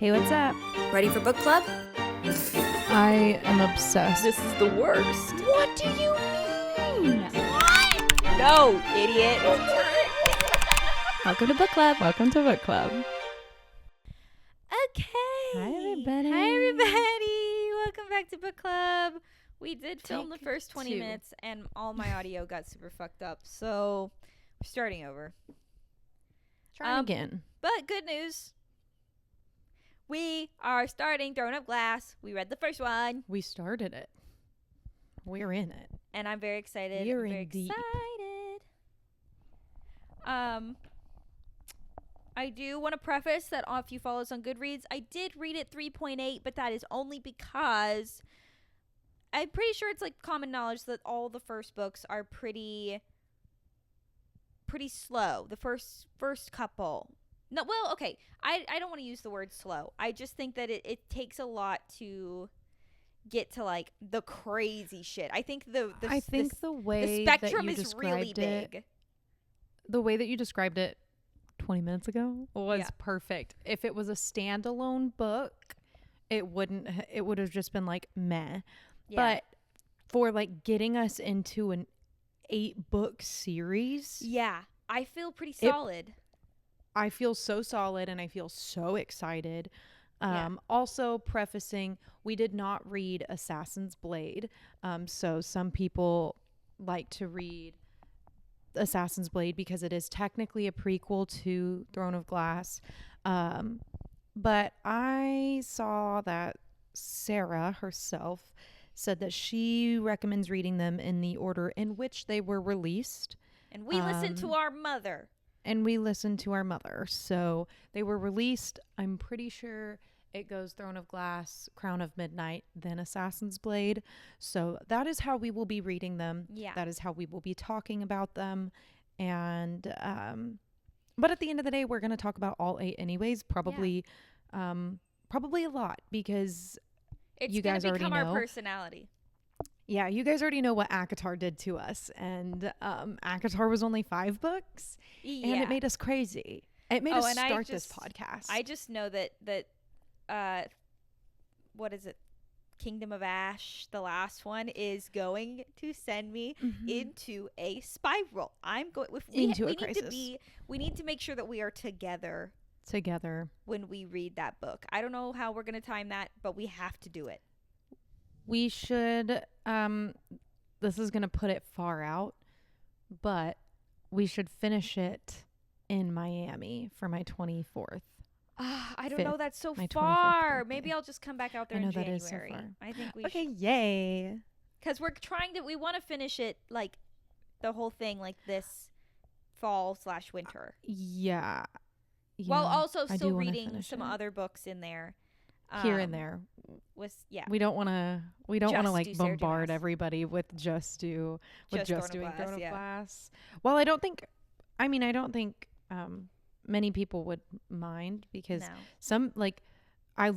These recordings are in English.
Hey, what's up? Ready for book club? I am obsessed. This is the worst. What do you mean? What? No, idiot. Welcome to book club. Welcome to book club. Okay. Hi, everybody. Hi, everybody. Welcome back to book club. We did film the Take first 20 two. minutes, and all my audio got super fucked up. So we're starting over. Try again. But good news. We are starting Throne of Glass. We read the first one. We started it. We're in it. And I'm very excited. We're I'm very in deep. excited. I do want to preface that if you follow us on Goodreads, I did read it 3.8, but that is only because I'm pretty sure it's like common knowledge that all the first books are pretty slow. The first couple. No, well, okay. I don't want to use the word slow. I just think that it takes a lot to get to like the crazy shit. I think the way spectrum that you is really big. The way that you described it 20 minutes ago was perfect. If it was a standalone book, it would have just been like meh. Yeah. But for like getting us into an 8-book series, yeah, I feel pretty solid. I feel so solid and I feel so excited. Also prefacing, we did not read Assassin's Blade. So some people like to read Assassin's Blade because it is technically a prequel to Throne of Glass. But I saw that Sarah herself said that she recommends reading them in the order in which they were released. And we listened to our mother. So they were released. I'm pretty sure it goes Throne of Glass, Crown of Midnight, then Assassin's Blade. So that is how we will be reading them. Yeah. That is how we will be talking about them. And, but at the end of the day, we're going to talk about all 8 anyways. Probably a lot because you guys already know. It's going to become our personality. Yeah, you guys already know what ACOTAR did to us. And ACOTAR was only 5 books. Yeah. And it made us crazy. It made us start this podcast. I just know that what is it? Kingdom of Ash, the last one, is going to send me into a spiral. I'm going into a crisis. We need to make sure that we are together when we read that book. I don't know how we're going to time that, but we have to do it. We should, this is going to put it far out, but we should finish it in Miami for my 24th. I don't know. That's so far. Maybe I'll just come back out there in January. That is so far. I think we Okay, yay. Because we want to finish it like the whole thing like this fall/winter. Yeah. While also still reading some other books in there. Here and there. We don't want to like bombard everybody with just doing Throne of Glass. Well, I don't think many people would mind because some like I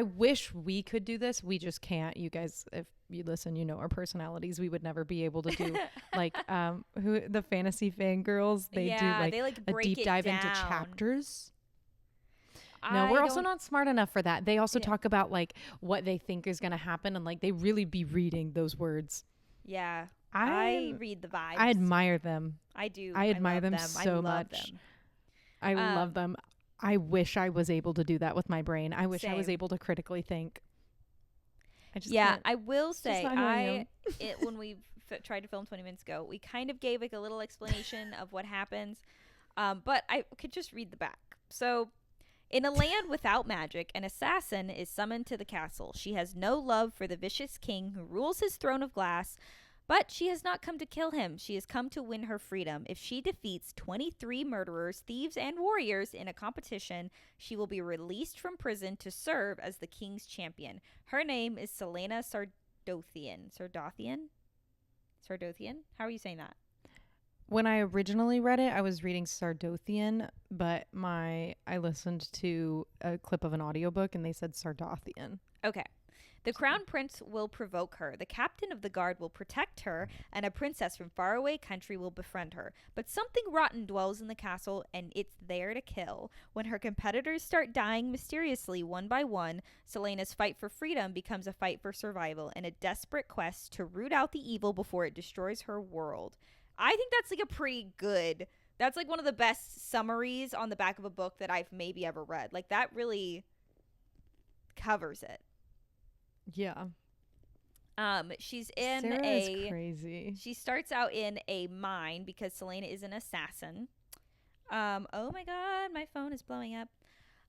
wish we could do this. We just can't. You guys, if you listen, you know our personalities. We would never be able to do like who the fantasy fangirls. They do like a deep dive into chapters. No, we're also not smart enough for that. They also talk about like what they think is going to happen and like they really be reading those words. Yeah. I read the vibes. I admire them. I do. I admire them so much. I love them. I wish I was able to do that with my brain. I wish I was able to critically think. I just can't. I will say when we tried to film 20 minutes ago, we kind of gave like a little explanation of what happens. But I could just read the back. So, in a land without magic, an assassin is summoned to the castle. She has no love for the vicious king who rules his throne of glass, but she has not come to kill him. She has come to win her freedom. If she defeats 23 murderers, thieves, and warriors in a competition, she will be released from prison to serve as the king's champion. Her name is Selena Sardothian. Sardothian? How are you saying that? When I originally read it, I was reading Sardothian, but I listened to a clip of an audiobook and they said Sardothian. Okay. The crown prince will provoke her. The captain of the guard will protect her, and a princess from faraway country will befriend her. But something rotten dwells in the castle, and it's there to kill. When her competitors start dying mysteriously one by one, Celaena's fight for freedom becomes a fight for survival and a desperate quest to root out the evil before it destroys her world. I think that's like a pretty good... That's like one of the best summaries on the back of a book that I've maybe ever read. Like, that really covers it. Yeah. She's in Sarah's crazy. She starts out in a mine because Celaena is an assassin. Oh my god, my phone is blowing up.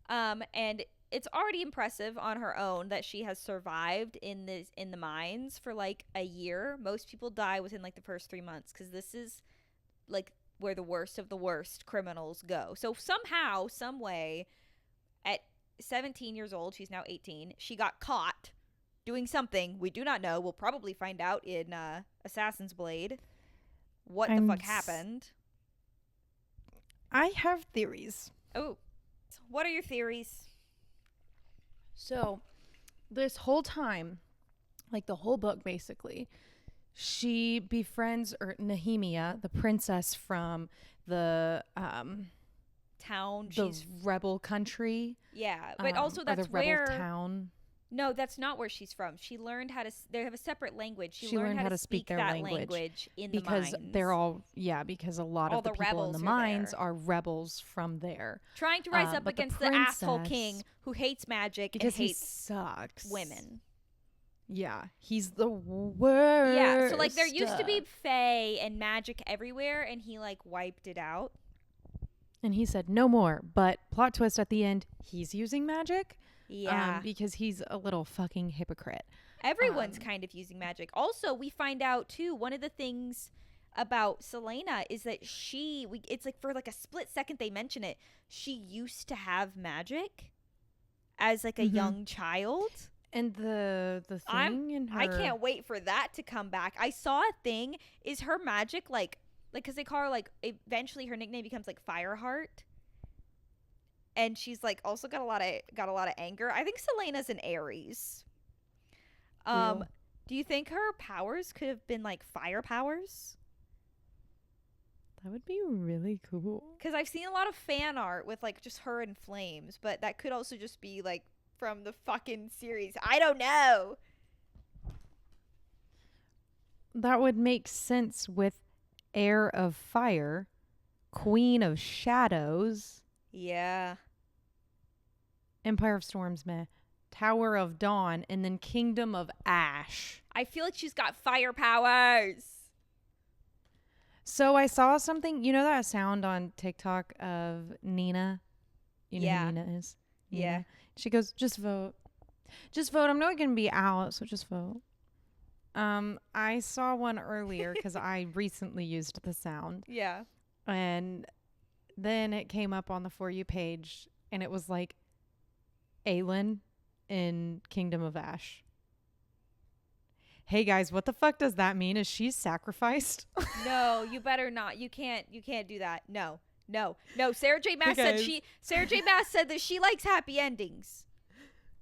And it's already impressive on her own that she has survived in the mines for like a year. Most people die within like the first 3 months because this is like where the worst of the worst criminals go. So somehow, some way, at 17 years old, she's now 18, she got caught doing something we do not know. We'll probably find out in Assassin's Blade what the fuck happened. I have theories. Oh, what are your theories? So, this whole time, like the whole book basically, she befriends Nehemia, the princess from the town, the rebel country. Yeah, but also that's the rebel where town. No, that's not where she's from. She learned how to. They have a separate language. She learned how to speak their language in the mines. Because they're all because a lot of the people in the mines are rebels from there, trying to rise up against the asshole king who hates magic because and hates he sucks women. Yeah, he's the worst. Yeah, so like there used to be fae and magic everywhere, and he like wiped it out. And he said no more. But plot twist at the end, he's using magic. Yeah, because he's a little fucking hypocrite. Everyone's kind of using magic. Also, we find out too, one of the things about Celaena is that it's like for like a split second they mention it. She used to have magic as like a young child. And the thing in her... I can't wait for that to come back. I saw a thing. Is her magic like because they call her like eventually her nickname becomes like Fireheart. And she's like also got a lot of anger. I think Celaena's an Aries. Do you think her powers could have been like fire powers? That would be really cool. Because I've seen a lot of fan art with like just her in flames, but that could also just be like from the fucking series. I don't know. That would make sense with Heir of Fire, Queen of Shadows. Yeah. Empire of Storms, meh. Tower of Dawn, and then Kingdom of Ash. I feel like she's got fire powers. So I saw something, you know that sound on TikTok of Nina? You know who Nina is? Nina. Yeah. She goes, just vote. Just vote. I'm not going to be out, so just vote. I saw one earlier because I recently used the sound. Yeah. And then it came up on the For You page, and it was like Aelin in Kingdom of Ash. Hey guys, what the fuck does that mean? Is she sacrificed? No, you better not. You can't do that. No. Sarah J. Maas said that she likes happy endings.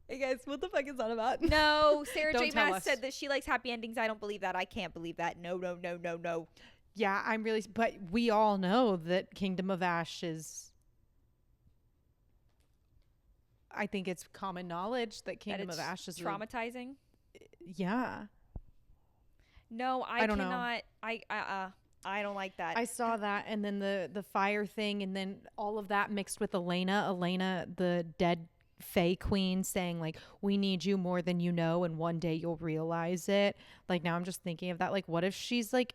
Hey guys, what the fuck is that about? No, Sarah J. Maas said that she likes happy endings. I don't believe that. I can't believe that. No. Yeah, but we all know that Kingdom of Ash is, I think it's common knowledge that Kingdom of Ash is traumatizing. Yeah. No, I don't cannot. Know. I don't like that. I saw that, and then the fire thing, and then all of that mixed with Elena, the dead Fae Queen, saying like, we need you more than you know, and one day you'll realize it. Like, now I'm just thinking of that. Like, what if she's like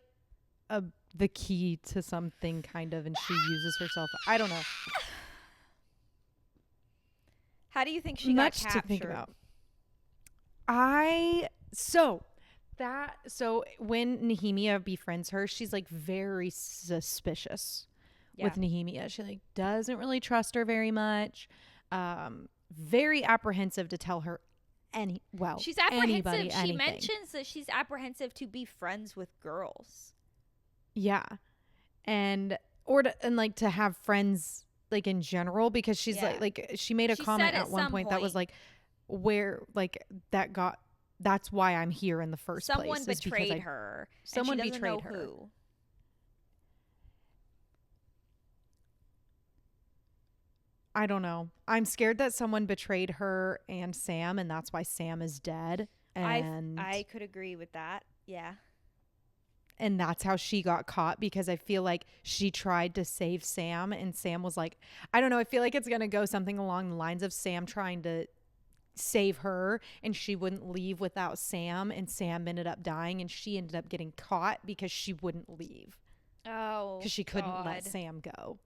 the key to something kind of, and she uses herself? I don't know. How do you think she got captured? To think about. So when Nehemia befriends her, she's like very suspicious with Nehemia. She like doesn't really trust her very much. Very apprehensive to tell her she's apprehensive. Anybody, she anything. Mentions that she's apprehensive to be friends with girls. Yeah. And like to have friends like in general, because she's like she made a comment at one point that was like, where like that got that's why I'm here in the first place. Someone betrayed her. Someone and she betrayed doesn't know her. Who. I don't know. I'm scared that someone betrayed her and Sam, and that's why Sam is dead. And I could agree with that. Yeah. And that's how she got caught, because I feel like she tried to save Sam and Sam was like, I don't know. I feel like it's going to go something along the lines of Sam trying to save her and she wouldn't leave without Sam, and Sam ended up dying and she ended up getting caught because she wouldn't leave. Oh, because she couldn't let Sam go.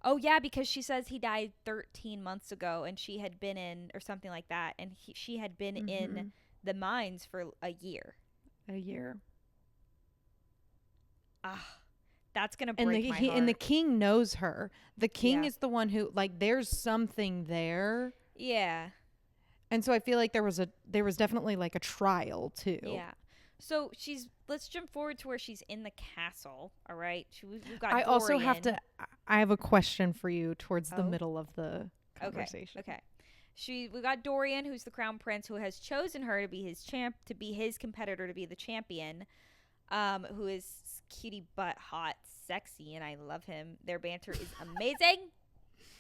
Oh, yeah, because she says he died 13 months ago and she had been in, or something like that, and she had been in the mines for a year. A year. Ah, that's going to break my heart. And the king knows her. The king is the one who, like, there's something there. Yeah. And so I feel like there was definitely like a trial too. Yeah. So let's jump forward to where she's in the castle. All right. We've got I Dorian. also I have a question for you towards the middle of the conversation. Okay. We've got Dorian, who's the crown prince, who has chosen her to be his competitor, to be the champion, who is cutie butt hot, sexy, and I love him. Their banter is amazing.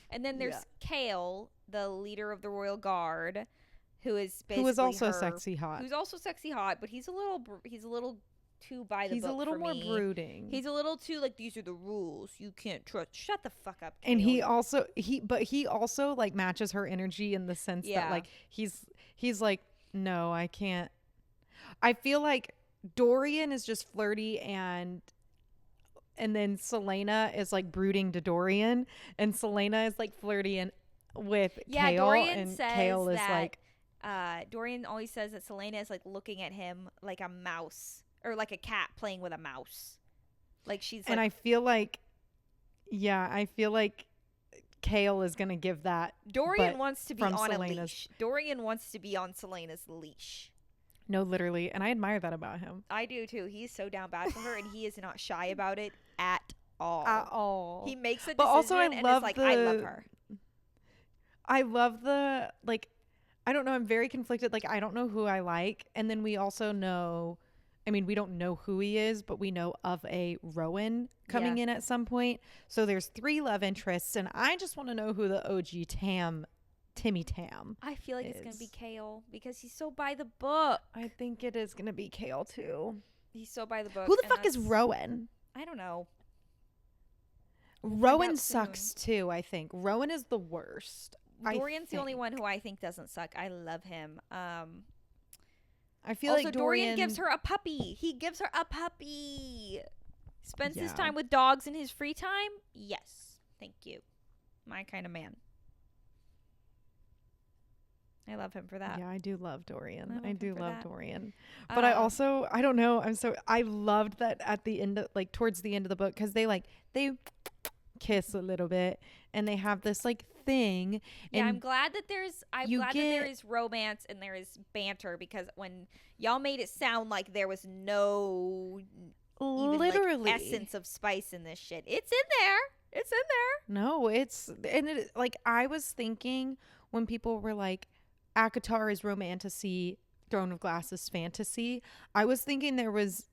And then there's Kale, the leader of the royal guard, who is also sexy hot. Who's also sexy hot, but he's a little too by the book. He's a little more brooding. He's a little too like, these are the rules. You can't trust. Shut the fuck up, Kale. And he also like matches her energy in the sense that like he's like, no, I can't. I feel like Dorian is just flirty, and then Selena is like brooding to Dorian, and Selena is like flirty and with Kale, Dorian and says Kale is that, like Dorian always says that Selena is like looking at him like a mouse, or like a cat playing with a mouse. Like she's and I feel like Kale is gonna give that. Dorian wants to be on Selena's. a leash. Dorian wants to be on Selena's leash. No, literally, and I admire that about him. I do too. He's so down bad for her, and he is not shy about it at all. At all. He makes a decision, but also I love I love her. I love the, like, I don't know. I'm very conflicted. Like, I don't know who I like, and then we also know. I mean, we don't know who he is, but we know of a Rowan coming in at some point. So there's 3 love interests, and I just want to know who the OG Timmy Tam. I feel like it's going to be Kale, because he's so by the book. I think it is going to be Kale too. He's so by the book. Who the fuck is Rowan? I don't know. Rowan sucks too, I think. Rowan is the worst. Dorian's the only one who I think doesn't suck. I love him. I feel also, like Dorian gives her a puppy. He gives her a puppy. Spends his time with dogs in his free time? Yes. Thank you. My kind of man. I love him for that. Yeah, I do love Dorian. I do love Dorian. But I also, I don't know. I loved that at the end of, like, towards the end of the book, because they kiss a little bit and they have this like thing. Yeah, I'm glad that there is romance and there is banter, because when y'all made it sound like there was no even like essence of spice in this shit, it's in there. It's in there. No, like, I was thinking when people were like, ACOTAR is romantasy, Throne of Glass is fantasy, I was thinking there was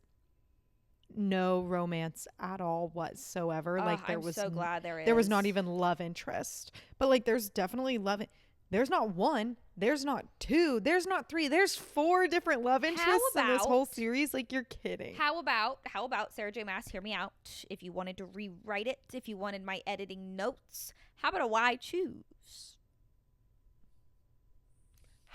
no romance at all whatsoever. Like, I'm so glad there is. There was not even love interest. But like, there's definitely love. There's not 1. There's not 2. There's not 3. There's 4 different love interests in this whole series. Like, you're kidding. How about Sarah J. Maas? Hear me out. If you wanted to rewrite it, if you wanted my editing notes, how about a why choose?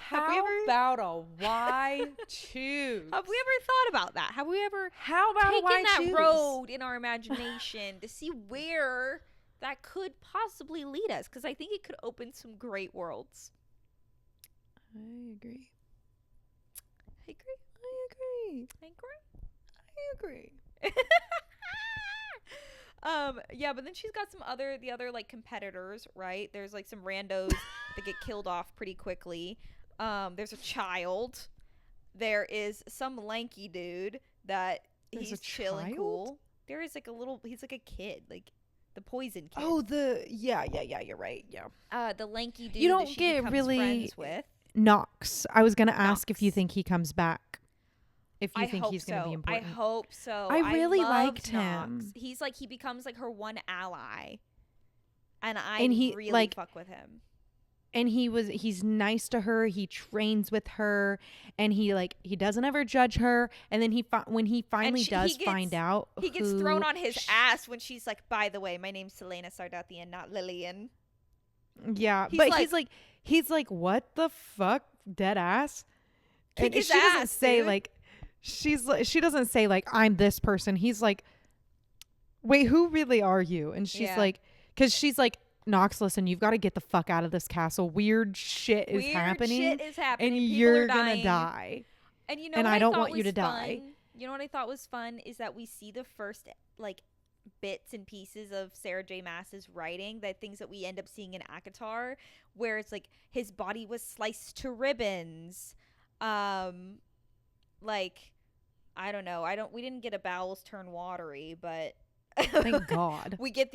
How about a why choose? Have we ever thought about that? Have we ever taken that road in our imagination to see where that could possibly lead us? Because I think it could open some great worlds. I agree. Yeah, but then she's got the other like competitors, right? There's like some randos that get killed off pretty quickly. There's a child. There is some lanky dude that he's chill and cool. There is like he's like a kid, like the poison kid. Oh, you're right. Yeah. The lanky dude you don't that she get becomes really friends with. Nox. I was gonna ask if you Knox. think he comes back. If you I think hope he's gonna be so. I important. hope so. I really loved liked Knox. him. He's like, he becomes like her one ally, and And he really like fuck with him. and he's nice to her. He trains with her, and he doesn't ever judge her. And then when he finally find out, he gets thrown on his ass when she's like, by the way, my name's Selena Sardathian, not Lillian. Yeah, he's like, what the fuck, dead ass. And she doesn't say like, she doesn't say like, I'm this person. He's like, wait, who really are you? And she's like, because she's like, Nox, listen, you've got to get the fuck out of this castle. Weird shit is happening. And you're gonna die. And you know, and what I don't want was you to fun? die. You know what I thought was fun is that we see the first like bits and pieces of Sarah J. Maas's writing, that things that we end up seeing in ACOTAR, where it's like his body was sliced to ribbons. Like, I don't know. We didn't get a bowels turn watery, but thank God. we get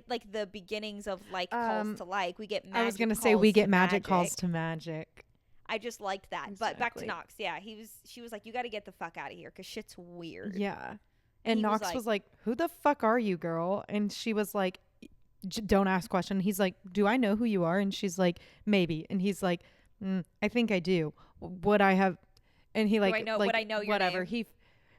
like the beginnings of like calls to like. We get magic. I was gonna say we get magic calls to magic. I just liked that. Exactly. But back to Nox. Yeah, she was like, you got to get the fuck out of here because shit's weird. Yeah. And Nox was like, who the fuck are you, girl? And she was like, don't ask question. He's like, do I know who you are? And she's like, maybe. And he's like, I think I do. Would I have? And he like, would I know your whatever. name?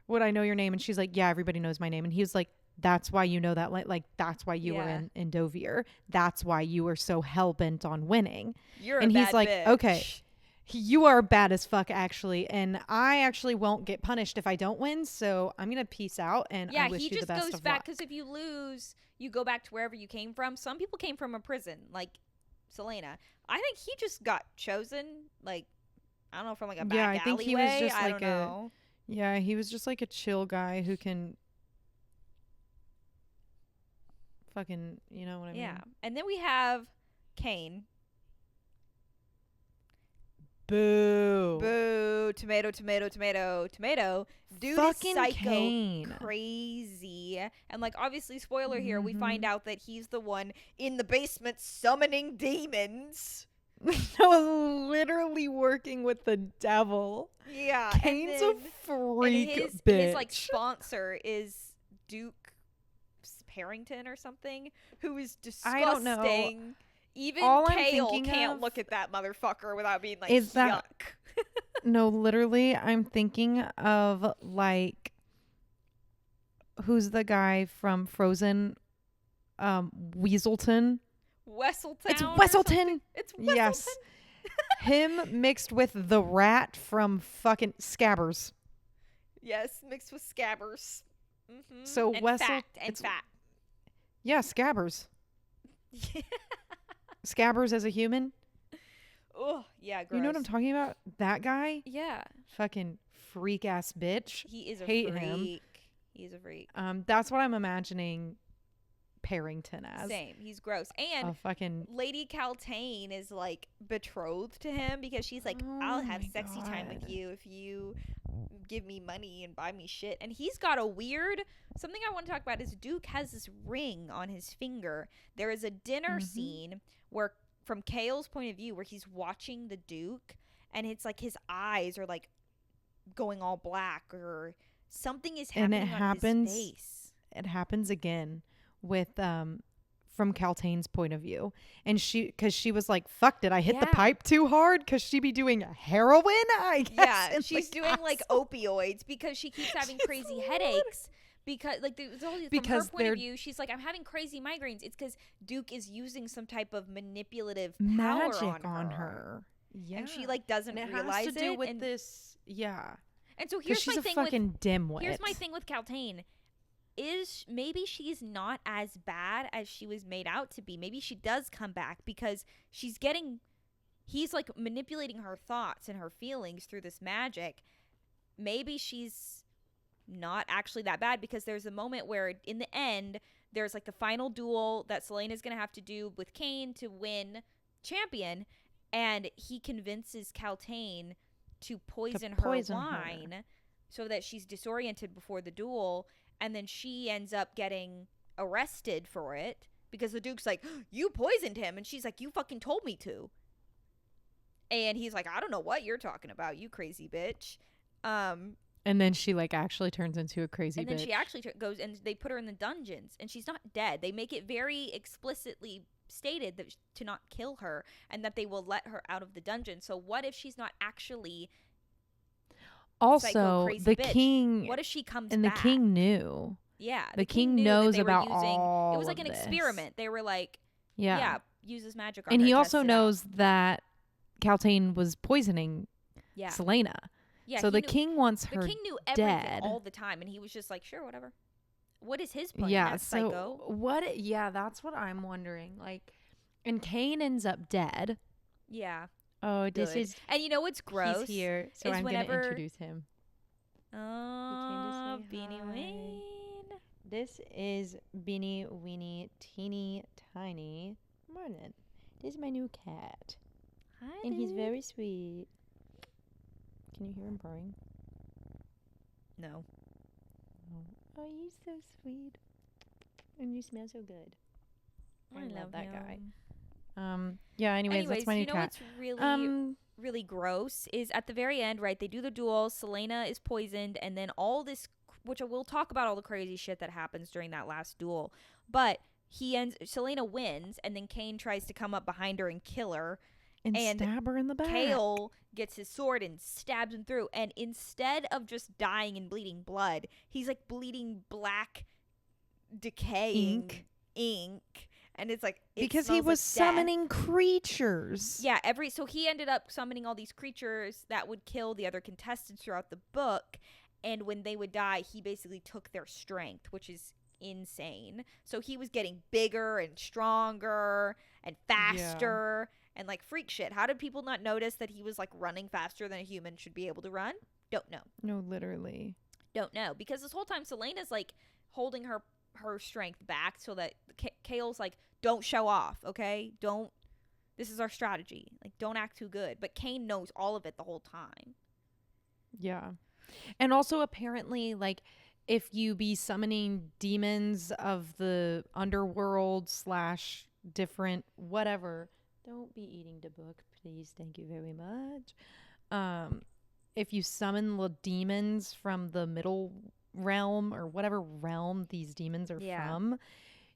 Would I know your name? And she's like, yeah, everybody knows my name. And he was like, that's why you know that. Like that's why you were in Dovier. That's why you were so hell bent on winning. And he's like, bitch. okay, you are bad as fuck, actually. And I actually won't get punished if I don't win. So I'm going to peace out. And I wish you the best of luck. Yeah, he just goes back because if you lose, you go back to wherever you came from. Some people came from a prison, like Selena. I think he just got chosen, like, I don't know, from like a back alleyway. I think he was just like know. Yeah, he was just like a chill guy who can fucking, you know what I mean? Yeah. And then we have Kane. Boo. Boo. Tomato, tomato, tomato, tomato. Dude fucking is psycho Kane. Crazy. And like, obviously, spoiler here, we find out that he's the one in the basement summoning demons. No, literally working with the devil. Yeah. Kane's a freak bitch. His like sponsor is Duke Parrington or something, who is disgusting. I don't know. Even all Kale can't look at that motherfucker without being like, is yuck. No, literally, I'm thinking of like, who's the guy from Frozen? Weaselton. Wesseltown. It's Wesselton. It's Wesselton. Yes. Him mixed with the rat from fucking Scabbers. Yes, mixed with Scabbers. Mm-hmm. So fat. Yeah, Scabbers. Scabbers as a human. Oh, yeah, gross. You know what I'm talking about? That guy? Yeah. Fucking freak ass bitch. He is a Hate freak. him. He's a freak. That's what I'm imagining Parrington as. Same. He's gross. And a fucking Lady Caltaine is like betrothed to him because she's like, I'll have sexy time with you if you give me money and buy me shit. And he's got a weird something I want to talk about is Duke has this ring on his finger. There is a dinner scene where, from Kale's point of view, where he's watching the Duke and it's like his eyes are like going all black or something is happening on his face. It happens again with from Caltaine's point of view, and because she was like, fuck, did I hit the pipe too hard? Because she be doing heroin, I guess. Yeah, she's doing like opioids because she keeps having crazy headaches. Because like from her point of view, she's like, I'm having crazy migraines. It's because Duke is using some type of manipulative power on her. Yeah, and she like doesn't realize it. Has to do with this. Yeah, and so here's she's my a thing fucking dimwit. Here's my thing with Caltaine. Is maybe she's not as bad as she was made out to be. Maybe she does come back because he's like manipulating her thoughts and her feelings through this magic. Maybe she's not actually that bad because there's a moment where in the end there's like the final duel that Selena's gonna have to do with Kane to win champion, and he convinces Caltaine to poison her wine so that she's disoriented before the duel. And then she ends up getting arrested for it because the Duke's like, you poisoned him. And she's like, you fucking told me to. And he's like, I don't know what you're talking about, you crazy bitch. And then she like actually turns into a crazy bitch. And then she actually goes, and they put her in the dungeons, and she's not dead. They make it very explicitly stated that to not kill her, and that they will let her out of the dungeon. So what if she's not actually also crazy the bitch? king? What if she comes and back? the king knew. Yeah, the king knows about using, all. It was like an experiment. They were like, yeah, use this magic on and her, he also test it knows out. that Kaltain was poisoning Selena. Yeah, so the king wants her The king knew everything dead all the time, and he was just like, sure, whatever. What is his plan? Yeah, That's so psycho. what? Yeah, that's what I'm wondering. Like, and Cain ends up dead. Yeah. Oh, this Good. is. And you know what's gross? He's here, so I'm gonna introduce him. Oh, Beanie hi. Ween. This is Beanie Weenie Teeny Tiny Marlin. This is my new cat. Hi, and dude. he's very sweet. Can you hear him purring? No. Oh, he's so sweet. And you smell so good. I love that guy. Yeah, anyways, that's my new cat. What's really really gross is at the very end, right? They do the duel, Selena is poisoned, and then all this, which I will talk about all the crazy shit that happens during that last duel. But Selena wins, and then Cain tries to come up behind her and kill her. And stab her in the back. Kale gets his sword and stabs him through. And instead of just dying and bleeding blood, he's like bleeding black, decaying ink. And it's like, because he was summoning creatures. Yeah, so he ended up summoning all these creatures that would kill the other contestants throughout the book. And when they would die, he basically took their strength, which is insane. So he was getting bigger and stronger and faster. Yeah. And like freak shit. How did people not notice that he was like running faster than a human should be able to run? Don't know. No, literally. Don't know. Because this whole time Selena's like holding her strength back so that Kale's like, don't show off, okay? This is our strategy. Like, don't act too good. But Cain knows all of it the whole time. Yeah. And also apparently, like, if you be summoning demons of the underworld / different whatever, don't be eating the book, please. Thank you very much. If you summon the demons from the middle realm or whatever realm these demons are from,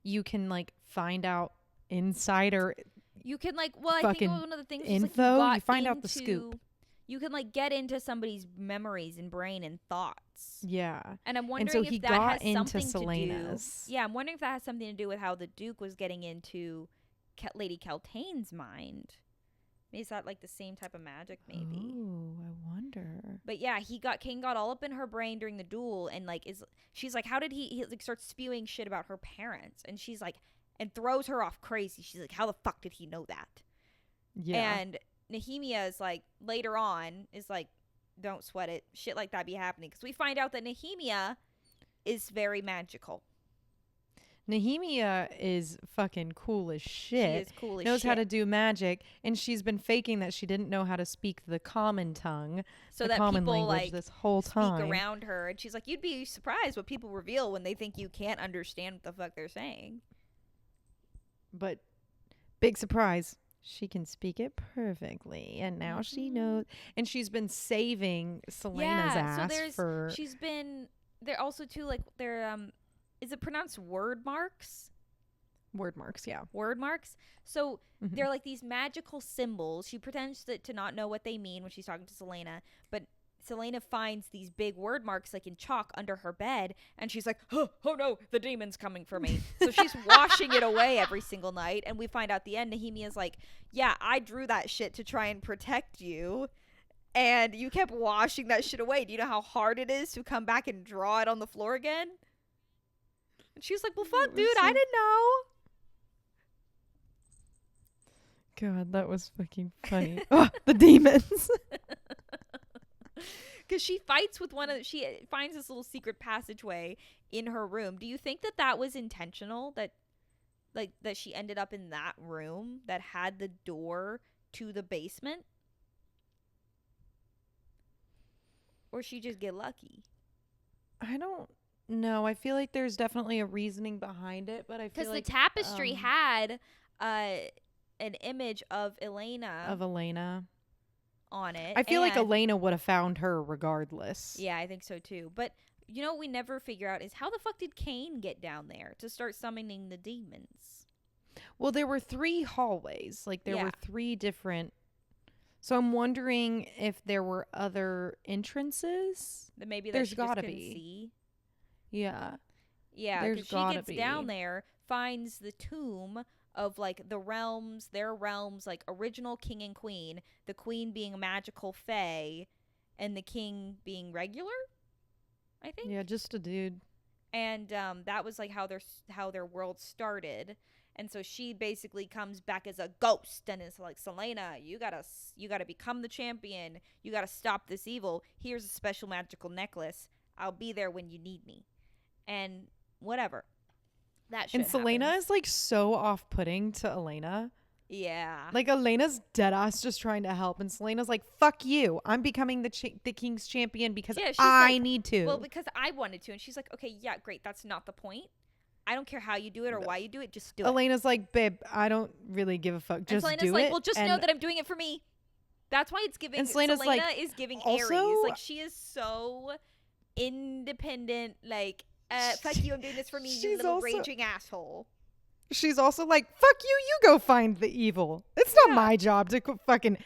you can like find out insider. You can like, well, I think one of the things info. Like you find out the scoop. You can like get into somebody's memories and brain and thoughts. Yeah. And I'm wondering if that has something Selena's. To do. Yeah, I'm wondering if that has something to do with how the Duke was getting into Lady Kaltain's mind. Is that like the same type of magic? Maybe. Oh, I wonder. But yeah, King got all up in her brain during the duel, and like she's like, how did he like starts spewing shit about her parents, and she's like, and throws her off crazy. She's like, how the fuck did he know that? Yeah. And Nehemia is like, later on is like, don't sweat it, shit like that be happening, because we find out that Nehemia is very magical. Nehemia is fucking cool as shit. She is cool as shit. Knows how to do magic, and she's been faking that she didn't know how to speak the common tongue, so the that common people language like this whole time. Speak around her, and she's like, you'd be surprised what people reveal when they think you can't understand what the fuck they're saying. But big surprise, she can speak it perfectly, and now she knows. And she's been saving Selena's ass for. She's been there also too. Like they're is it pronounced word marks? Word marks, yeah. Word marks. So they're like these magical symbols. She pretends to not know what they mean when she's talking to Selena, but Selena finds these big word marks like in chalk under her bed, and she's like, oh no, the demon's coming for me. So she's washing it away every single night, and we find out at the end, Nehemia's like, yeah, I drew that shit to try and protect you, and you kept washing that shit away. Do you know how hard it is to come back and draw it on the floor again? And she's like, well, fuck, dude, I didn't know. God, that was fucking funny. Oh, the demons. Because she fights with she finds this little secret passageway in her room. Do you think that was intentional? That she ended up in that room that had the door to the basement? Or she just get lucky? I don't know. I feel like there's definitely a reasoning behind it, but I feel like because the tapestry had an image of Elena. on it. I feel like Elena would have found her regardless. Yeah, I think so too. But you know what we never figure out is how the fuck did Cain get down there to start summoning the demons? Well, there were 3 hallways. Like, there were 3 different. So I'm wondering if there were other entrances. That maybe there's she gotta just be. See. Yeah. Yeah, because she gets down there, finds the tomb of like the realms, their realms, like original king and queen, the queen being a magical fae, and the king being regular, I think. Yeah, just a dude. And that was like how their world started. And so she basically comes back as a ghost and is like, Selena, you gotta become the champion. You gotta stop this evil. Here's a special magical necklace. I'll be there when you need me. And whatever. That shit And Selena happens. is like so off-putting to Elena. Yeah. Like, Elena's deadass just trying to help, and Selena's like, "Fuck you! I'm becoming the king's champion because I need to." Well, because I wanted to, and she's like, "Okay, yeah, great. That's not the point. I don't care how you do it or why you do it. Just do it." Elena's like, "Babe, I don't really give a fuck. Just Selena's do like, it." "Well, just know that I'm doing it for me." That's why it's giving. And Selena's Selena like, is giving also, Aries. Like, she is so independent. Like, fuck you, I'm doing this for me, you little raging asshole. She's also like, "Fuck you, you go find the evil. It's not my job to fucking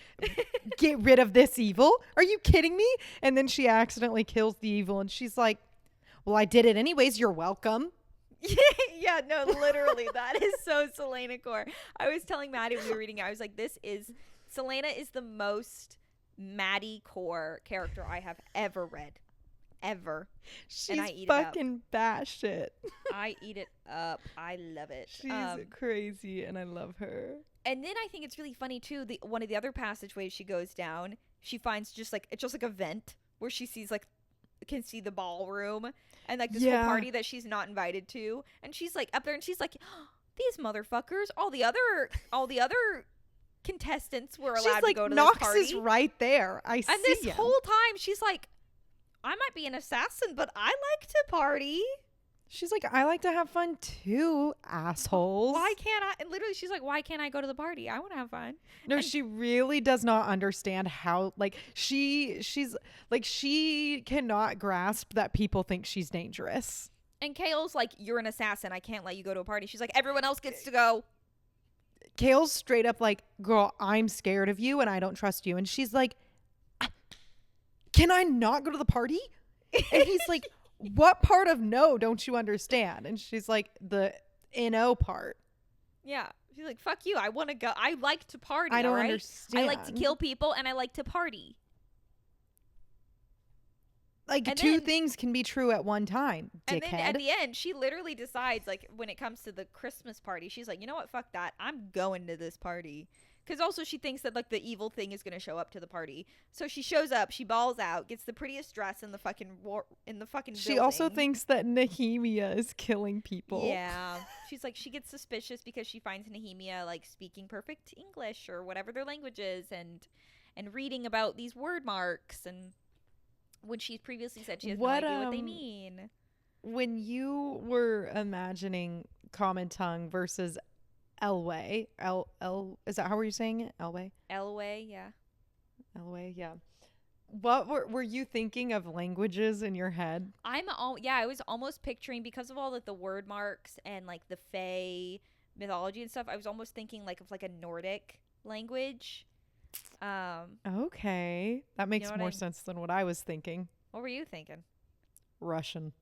get rid of this evil. Are you kidding me?" And then she accidentally kills the evil, and she's like, "Well, I did it anyways. You're welcome." Yeah, no, literally, that is so Selena core. I was telling Maddie when we were reading it, I was like, Selena is the most Maddie core character I have ever read. Ever. She's and I eat fucking batshit. I eat it up. I love it. She's crazy, and I love her. And then I think it's really funny too. One of the other passageways she goes down, she finds just like a vent where she sees like can see the ballroom and like this whole party that she's not invited to, and she's like up there and she's like, oh, these motherfuckers. All the other contestants were allowed to go to Nox this party. Is right there. I see. And this whole time she's like, I might be an assassin, but I like to party. She's like, I like to have fun too, assholes. Why can't I? And literally, she's like, why can't I go to the party? I want to have fun. No, she really does not understand how, like, she's like, she cannot grasp that people think she's dangerous. And Kale's like, you're an assassin. I can't let you go to a party. She's like, everyone else gets to go. Kale's straight up like, girl, I'm scared of you and I don't trust you. And she's like, can I not go to the party? And he's like, what part of no don't you understand? And she's like, the NO part. Yeah. She's like, fuck you. I want to go. I like to party. I don't understand. I like to kill people and I like to party. Like, and two things can be true at one time, dickhead. And then at the end, she literally decides, like, when it comes to the Christmas party, she's like, you know what? Fuck that. I'm going to this party. Because also she thinks that, like, the evil thing is going to show up to the party. So she shows up, she balls out, gets the prettiest dress in the fucking She building. also thinks that Nehemia is killing people. Yeah. She's like, she gets suspicious because she finds Nehemia, like, speaking perfect English or whatever their language is and reading about these word marks and when she previously said she has no idea what they mean. When you were imagining Common Tongue versus Elway, is that how were you saying it? Elway, yeah. Elway, yeah. What were you thinking of languages in your head? I was almost picturing, because of all like the word marks and like the Fae mythology and stuff, I was almost thinking like of like a Nordic language. Okay, that makes more sense than what I was thinking. What were you thinking? Russian.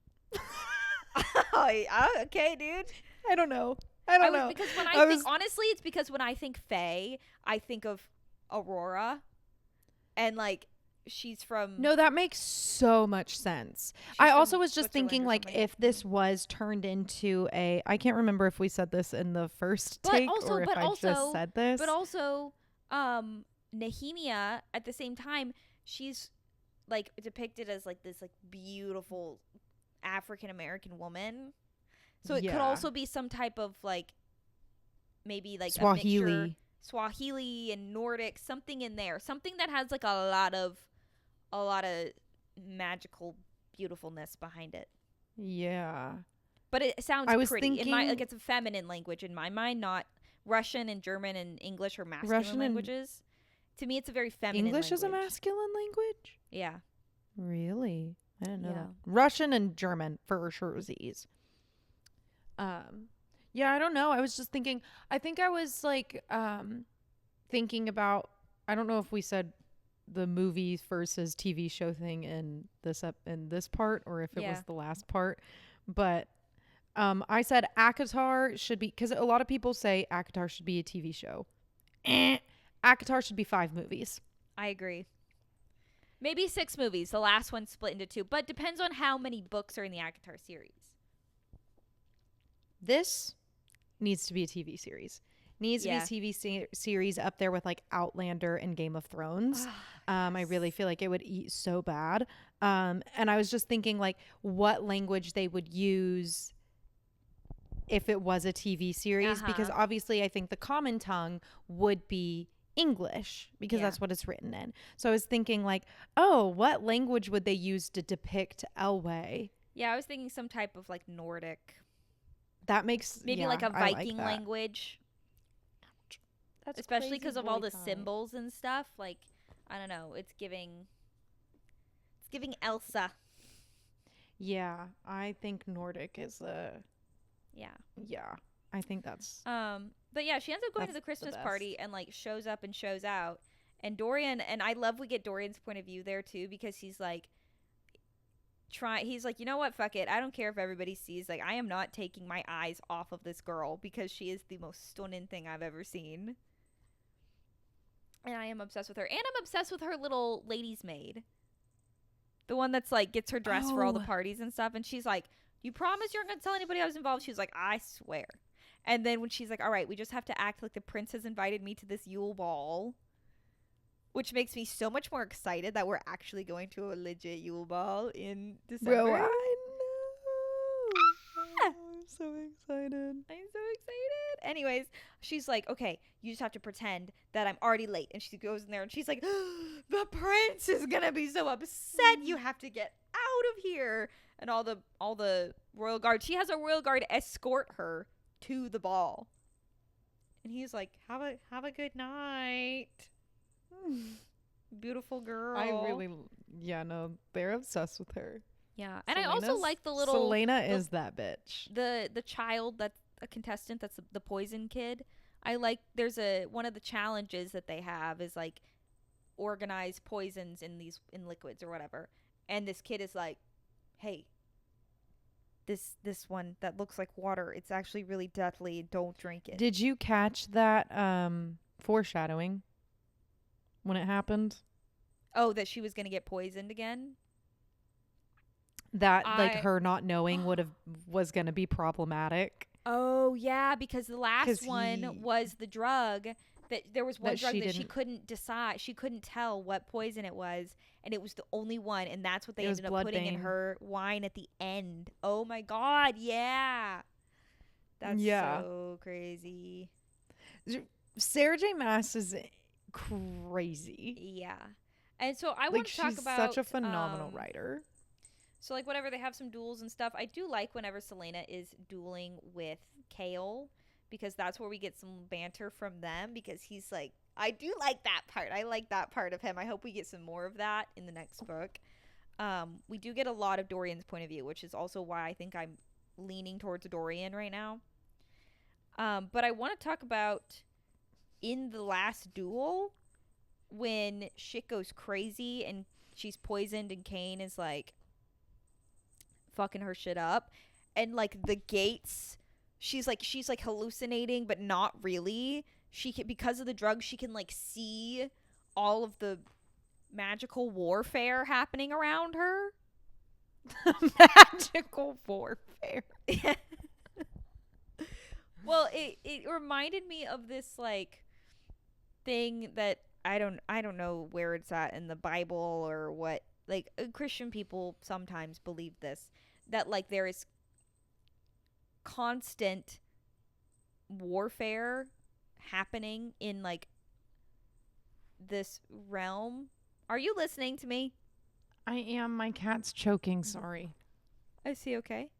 Okay, dude. I don't know. Because when I think, honestly, it's because when I think Fae, I think of Aurora, and like she's from. No, that makes so much sense. I also was just thinking, like, if this was turned into I can't remember if we said this in the first take or if I just said this. But also, Nehemia at the same time, she's like depicted as like this like beautiful African American woman. So it could also be some type of like maybe like Swahili and Nordic, something in there, something that has like a lot of magical beautifulness behind it. Yeah, but it sounds pretty. In my it's a feminine language in my mind, not Russian and German and English or masculine languages. To me, it's a very feminine English language. is a masculine language? Yeah. Really? I didn't know Yeah. that. Russian and German for sure. Yeah, I don't know. I was just thinking, I think I was like thinking about, I don't know if we said the movie versus TV show thing in this part or if it was the last part, but I said ACOTAR should be, because a lot of people say ACOTAR should be a TV show. ACOTAR should be 5 movies. I agree. Maybe 6 movies. The last one split into 2, but depends on how many books are in the ACOTAR series. This needs to be a TV series. Needs to be a TV series up there with like Outlander and Game of Thrones. I really feel like it would eat so bad. And I was just thinking like what language they would use if it was a TV series, because obviously I think the common tongue would be English because that's what it's written in. So I was thinking like, oh, what language would they use to depict Elwë? Yeah, I was thinking some type of like Nordic. That makes maybe like a Viking language. That's especially because of all the symbols and stuff. Like, I don't know. It's giving Elsa. Yeah, I think Nordic is a. Yeah, I think that's. But yeah, she ends up going to the Christmas party and like shows up and shows out, and Dorian, and I love we get Dorian's point of view there too, because he's like. He's like, you know what, fuck it, I don't care if everybody sees, like, I am not taking my eyes off of this girl because she is the most stunning thing I've ever seen, and I am obsessed with her, and I'm obsessed with her little lady's maid, the one that's like gets her dressed for all the parties and stuff, and she's like, you promise you're not gonna tell anybody I was involved? She's like, I swear. And then when she's like, all right, we just have to act like the prince has invited me to this Yule ball, which makes me so much more excited that we're actually going to a legit Yule ball in December. Bro, I know. I'm so excited. Anyways, she's like, okay, you just have to pretend that I'm already late. And she goes in there and she's like, the prince is going to be so upset. You have to get out of here. And all the royal guard. She has a royal guard escort her to the ball. And he's like, have a good night. Beautiful girl. They're obsessed with her. Yeah, and I also like the little Selena is that bitch. The child that's a contestant, that's the poison kid. I like. There's one of the challenges that they have is like organize poisons in liquids or whatever, and this kid is like, hey, this one that looks like water, it's actually really deathly. Don't drink it. Did you catch that foreshadowing? When it happened? Oh, that she was going to get poisoned again? That like her not knowing was going to be problematic. Oh, yeah, because the last one was the drug that there was one drug that she couldn't decide. She couldn't tell what poison it was, and it was the only one, and that's what they ended up putting in her wine at the end. Oh my God, yeah. That's so crazy. Sarah J. Maas is crazy. Yeah. And so I want to talk about such a phenomenal writer. So like whenever they have some duels and stuff, I do like whenever Selena is dueling with Kale, because that's where we get some banter from them, because he's like, I do like that part. I like that part of him. I hope we get some more of that in the next book. We do get a lot of Dorian's point of view, which is also why I think I'm leaning towards Dorian right now. But I want to talk about in the last duel when shit goes crazy and she's poisoned and Kane is like fucking her shit up, and like the gates, she's like hallucinating, but not really. She can, because of the drug, she can like see all of the magical warfare happening around her. Magical warfare. Well, it reminded me of this like thing that I don't know where it's at in the Bible or what. Like Christian people sometimes believe this, that like there is constant warfare happening in like this realm. Are you listening to me? I am. My cat's choking. Sorry. Is he okay?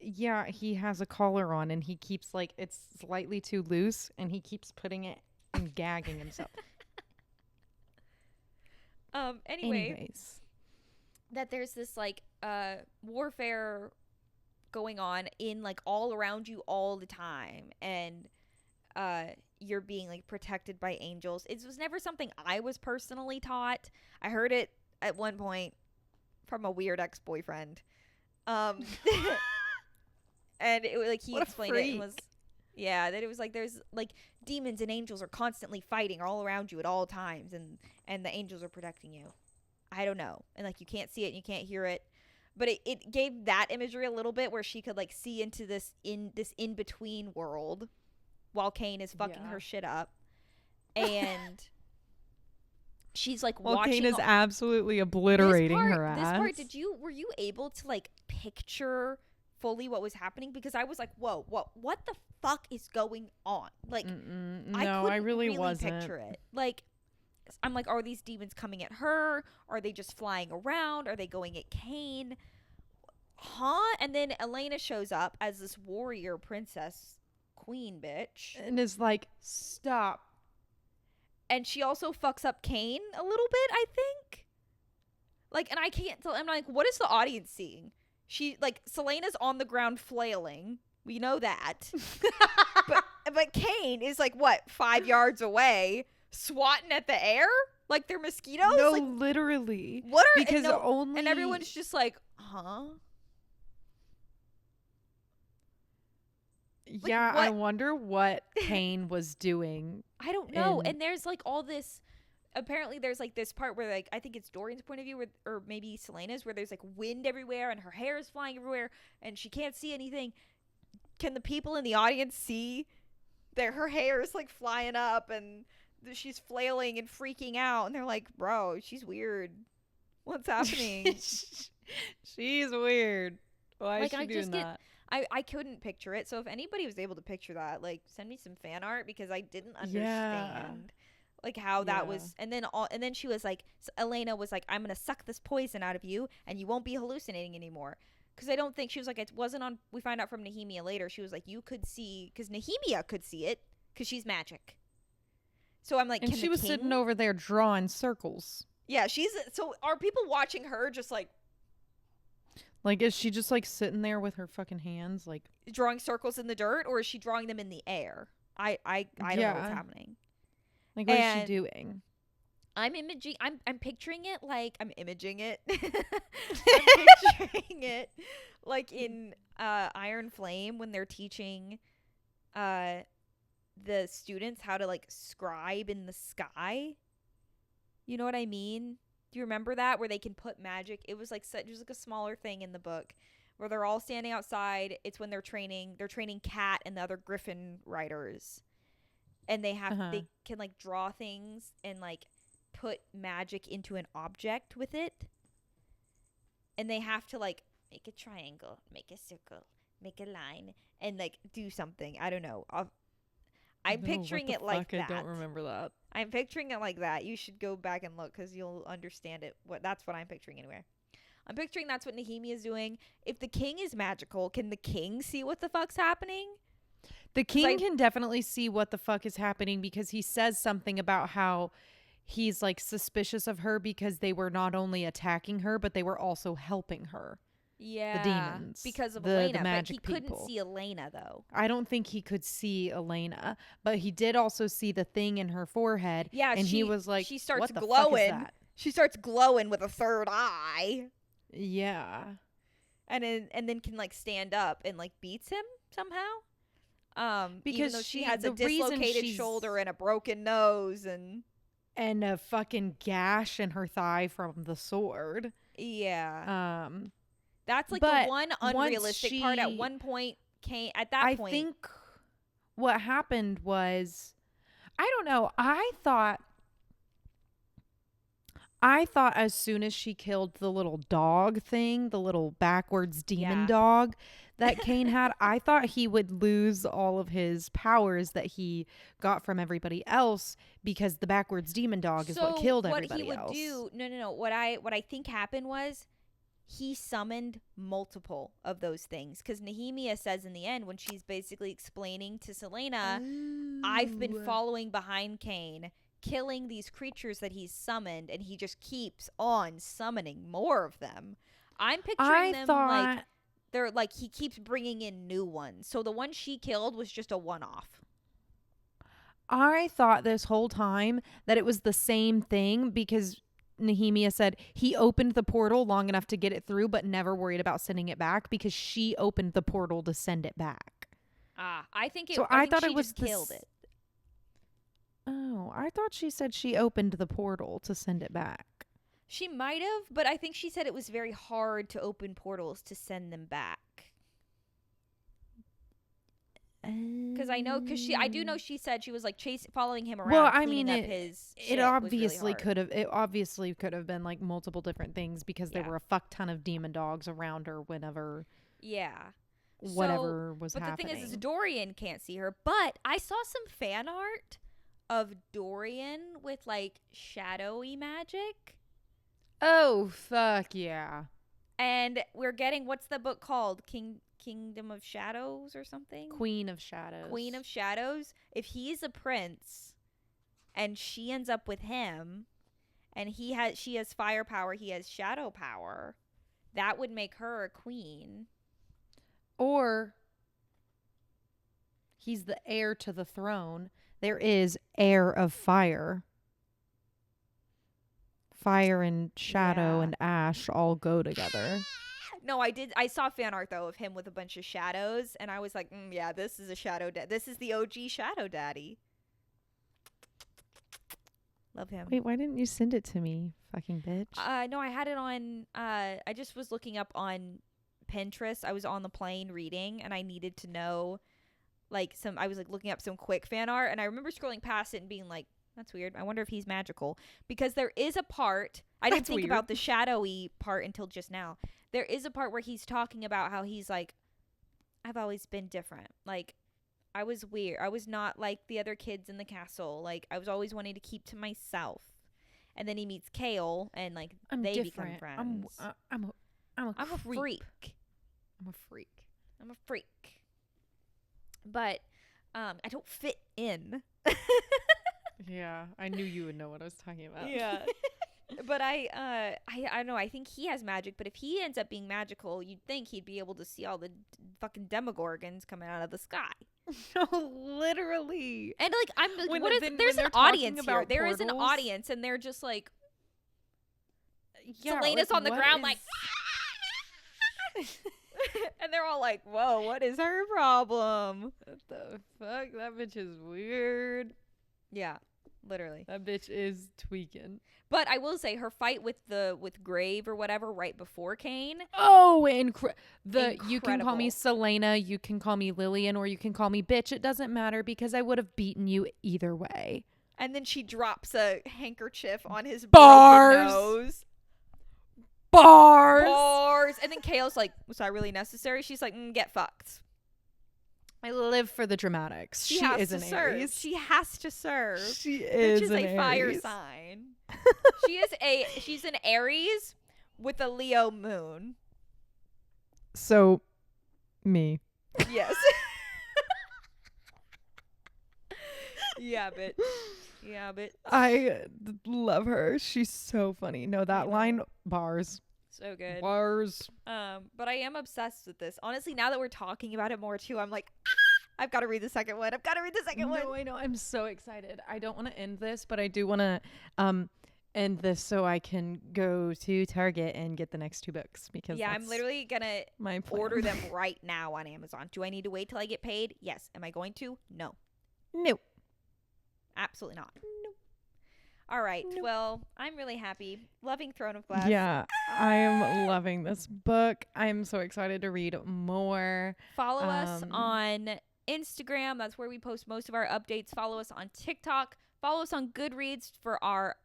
Yeah, he has a collar on and he keeps like, it's slightly too loose and he keeps putting it and gagging himself. Anyways, that there's this like warfare going on in like all around you all the time, and you're being like protected by angels. It was never something I was personally taught. I heard it at one point from a weird ex-boyfriend. And it was like he explained it and was that it was like there's like demons and angels are constantly fighting all around you at all times, and the angels are protecting you. I don't know. And like you can't see it and you can't hear it. But it gave that imagery a little bit where she could like see into this in between world while Kane is fucking her shit up. And she's like watching. Kane is absolutely obliterating her ass. This part, were you able to like picture fully what was happening? Because I was like, whoa, what the fuck is going on? Like, no, I really wasn't. Picture it. Like, I'm like, are these demons coming at her? Are they just flying around? Are they going at Kane? Huh? And then Elena shows up as this warrior princess queen bitch. And is like, stop. And she also fucks up Kane a little bit, I think. Like, and I can't tell. I'm like, what is the audience seeing? She, like, Selena's on the ground flailing. We know that. but Kane is like, what, 5 yards away, swatting at the air like they're mosquitoes. No, like, literally. What are because only and everyone's just like, huh? Like, yeah, what? I wonder what Kane was doing. I don't know. And there's like all this. Apparently, there's like this part where like I think it's Dorian's point of view, or maybe Selena's, where there's like wind everywhere and her hair is flying everywhere and she can't see anything. Can the people in the audience see that her hair is like flying up and she's flailing and freaking out? And they're like, bro, she's weird. What's happening? She's weird. Why is she doing that? I couldn't picture it. So if anybody was able to picture that, like, send me some fan art, because I didn't understand like how that was. And then she was like, Elena was like, I'm gonna suck this poison out of you and you won't be hallucinating anymore. Because I don't think she was like, it wasn't on. We find out from Nehemia later. She was like, you could see, because Nehemia could see it because she's magic. So I'm like, and she was sitting over there drawing circles. Yeah, so are people watching her just like is she just like sitting there with her fucking hands like drawing circles in the dirt, or is she drawing them in the air? I don't know what's happening. Like, what is she doing? I'm picturing it like I'm imaging it. I'm picturing it like in Iron Flame when they're teaching the students how to like scribe in the sky. You know what I mean? Do you remember that, where they can put magic? It was like just like a smaller thing in the book where they're all standing outside. It's when they're training Kat and the other Griffin riders, and they can like draw things and like put magic into an object with it, and they have to like make a triangle, make a circle, make a line, and like do something. I don't know. I'm picturing it like that. I don't remember that. I'm picturing it like that. You should go back and look because you'll understand it. That's what I'm picturing anyway. I'm picturing that's what Nehemia is doing. If the king is magical, can the king see what the fuck's happening? The king can definitely see what the fuck is happening, because he says something about how he's like suspicious of her because they were not only attacking her, but they were also helping her. Yeah, the demons, because of Elena, the magic but he couldn't see Elena though. I don't think he could see Elena, but he did also see the thing in her forehead. Yeah, and he was like, she starts what the glowing. Fuck is that? She starts glowing with a third eye. Yeah, and then can like stand up and like beats him somehow. Because even though she has a dislocated shoulder and a broken nose and a fucking gash in her thigh from the sword. Yeah. That's like the one unrealistic part. At one point, I think what happened was, I don't know. I thought as soon as she killed the little dog thing, the little backwards demon dog that Kane had, I thought he would lose all of his powers that he got from everybody else, because the backwards demon dog is what killed everybody else. What he would do? No. What I think happened was, he summoned multiple of those things, because Nehemia says in the end, when she's basically explaining to Selena, I've been following behind Kane. killing these creatures that he's summoned, and he just keeps on summoning more of them. I'm picturing them like they're like he keeps bringing in new ones. So the one she killed was just a one-off. I thought this whole time that it was the same thing because Nehemia said he opened the portal long enough to get it through, but never worried about sending it back because she opened the portal to send it back. I think it. So I thought she it was just killed it. Oh, I thought she said she opened the portal to send it back. She might have, but I think she said it was very hard to open portals to send them back. Because I do know she said she was like following him around. Well, I mean, it obviously could have been like multiple different things because there were a fuck ton of demon dogs around her whenever. Yeah. Whatever was happening. But the thing is Dorian can't see her. But I saw some fan art of Dorian with like shadowy magic. Oh, fuck yeah. And we're getting, what's the book called? Kingdom of Shadows or something? Queen of Shadows. Queen of Shadows. If he's a prince and she ends up with him and she has fire power, he has shadow power, that would make her a queen. Or he's the heir to the throne. There is heir of fire. Fire and shadow and ash all go together. No, I saw fan art though of him with a bunch of shadows, and I was like, yeah, this is a shadow this is the OG shadow daddy. Love him. Wait, why didn't you send it to me, fucking bitch? No, I had it on I just was looking up on Pinterest. I was on the plane reading, and I needed to know I was like looking up some quick fan art, and I remember scrolling past it and being like, that's weird. I wonder if he's magical. Because there is a part, I didn't think about the shadowy part until just now. There is a part where he's talking about how he's like, I've always been different. Like, I was weird. I was not like the other kids in the castle. Like, I was always wanting to keep to myself. And then he meets Kale, and like they become friends. I'm a freak. I'm a freak. I'm a freak. But I don't fit in. Yeah, I knew you would know what I was talking about. Yeah. But I don't know. I think he has magic, but if he ends up being magical, you'd think he'd be able to see all the fucking demogorgons coming out of the sky. No, literally. And like I'm like, there's an audience here. There is an audience, and they're just like, Selena's on the ground like, and they're all like, whoa, what is her problem? What the fuck? That bitch is weird. Yeah, literally. That bitch is tweaking. But I will say her fight with Grave or whatever right before Cain. Oh, incredible. You can call me Selena, you can call me Lillian, or you can call me bitch. It doesn't matter because I would have beaten you either way. And then she drops a handkerchief on his Bars. broken nose. Bars. And then Kale's like, was that really necessary? She's like, get fucked. I live for the dramatics. She is an Aries. She has to serve. She is an a fire sign. She's an Aries with a Leo moon. So, me. Yes. Yeah, bitch. Yeah, bitch. I love her. She's so funny. No, that line, bars. So good. Bars. But I am obsessed with this. Honestly, now that we're talking about it more too, I'm like, I've got to read the second one. No, I know. I'm so excited. I don't want to end this, but I do want to end this so I can go to Target and get the next 2 books because I'm literally gonna order them right now on Amazon. Do I need to wait till I get paid? Yes. Am I going to? No. Absolutely not. No. All right. No. Well, I'm really happy. Loving Throne of Glass. Yeah, I'm loving this book. I'm so excited to read more. Follow us on Instagram. That's where we post most of our updates. Follow us on TikTok. Follow us on Goodreads for our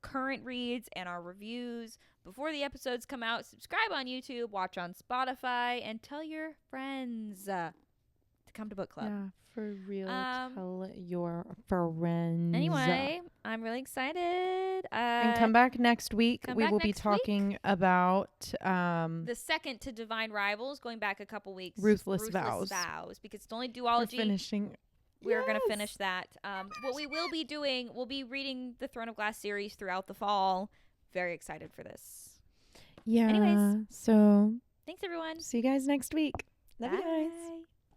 current reads and our reviews before the episodes come out. Subscribe on YouTube. Watch on Spotify. And tell your friends to come to book club. Yeah. For real, tell your friends. Anyway, I'm really excited. And come back next week. We will be talking about the second to Divine Rivals, going back a couple weeks. Ruthless Vows. Because it's only duology. We're finishing we're going to finish that. What we will be doing, we'll be reading the Throne of Glass series throughout the fall. Very excited for this. Yeah. Anyways. So Thanks, everyone. see you guys next week. Love you guys. Bye.